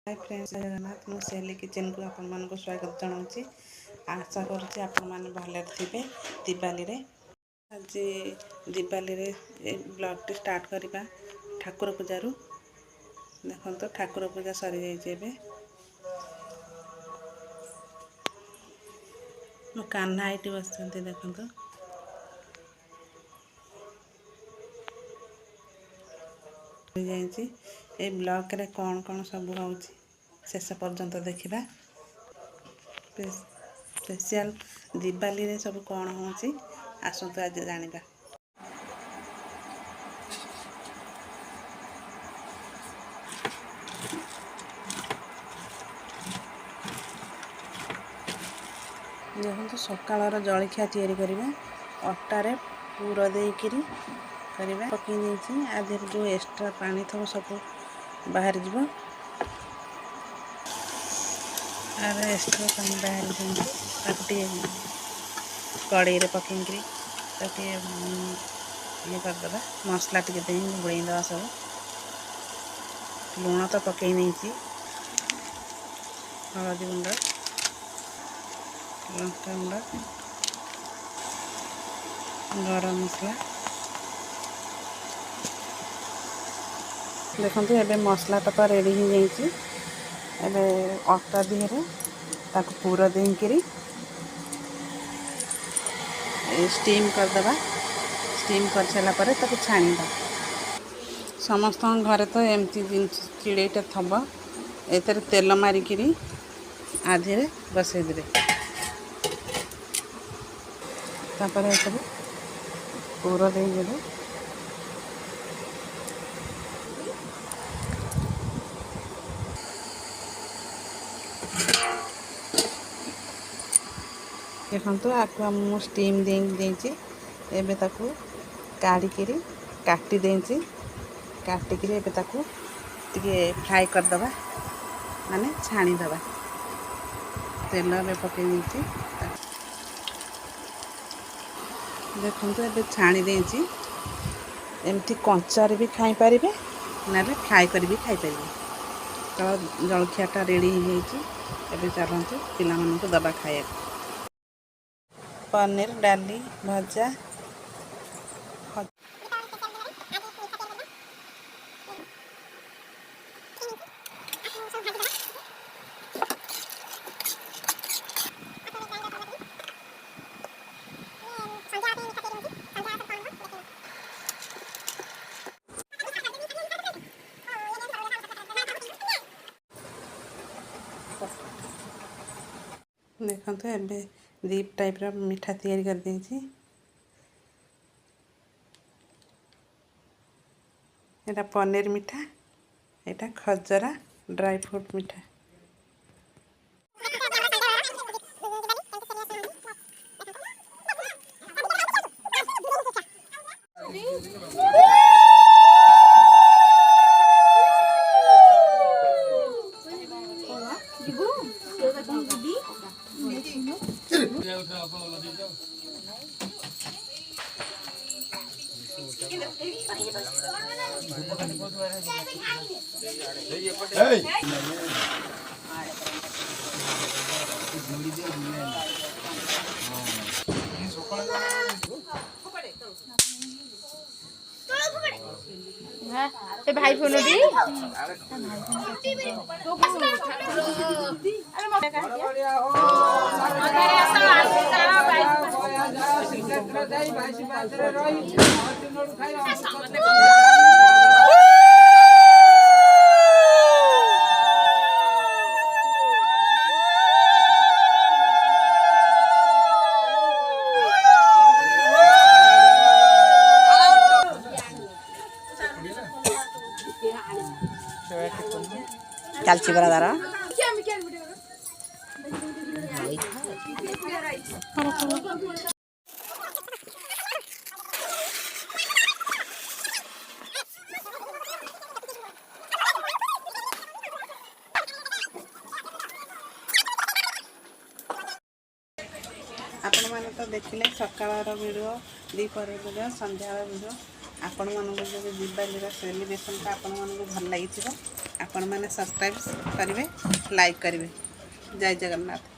Hi friends, Jagannath मु सेली kitchen को आपण मान को स्वागत जनाऊँगी। आशा करुँचे आपण मैंने भले थे दिवाली रे। आज दिवाली रे ब्लॉग टी स्टार्ट करवा ठाकुर पूजा रु। देखो तो ठाकुर पूजा सरी जाइए। मो कान्हा ये बस देखो तो ए ब्लॉग रे कौन कौन सब हो शेष पर्यंत देखा। स्पेशल दिवाली रे सब कौन हो आसतु आज जानिबा। देखो सकाल जलखिया तैयारी करवा अटारे पूर देकरी करवा पकई नहीं आधे जो एक्स्ट्रा पानी थो सब बाहर जीव आर एक्स्ट्रा पानी बाहर कड़े पकई ये करदे मसला टे घोड़दे सब लुण तो पकई नहीं हलदी गुंड लंका गुंड गरम मसला देखो ये मसला तक रेडी हो जाइए। अटा दिहरे ताक पूरा देकरी स्टीम करदे स्टीम कर सारापर छाणीद समस्त घरे तो एमती जिनस चिड़ेटा थब एतर तेल मारिकी आधे बसई देवे तापर सब पूरा देदेवे देखो आपको मु स्टीम देची एबे ताकू काढ़ी काटी देची काटिकी एबे ताकू टिके फ्राए करदबा माने छाणीदबा तेल में पकई देची देखो ये छाणी देची एमती कंचार भी खाई पारे ना फ्राए कर भी खाई पारे। तो जलखियाटा रेडी हो चलते पिला मानक दबा खाया पनीर डाली भजा देखो तो एबे दीप टाइप रा मिठा तैयारी कर देची। एटा पनीर मिठा एटा खजरा ड्राई फ्रूट मिठा। भाई फोन चालची बरादारा आपण माने तो देखिले सकाळर वीडियो दीपर वीडियो संध्या वीडियो आपण मानक जो दिवाली सेलिब्रेशन का आपण मानक भल लगी ଆପଣମାନେ ସବସ୍କ୍ରାଇବ୍ କରିବେ, ଲାଇକ୍ କରିବେ। ଜୟ ଜଗନ୍ନାଥ।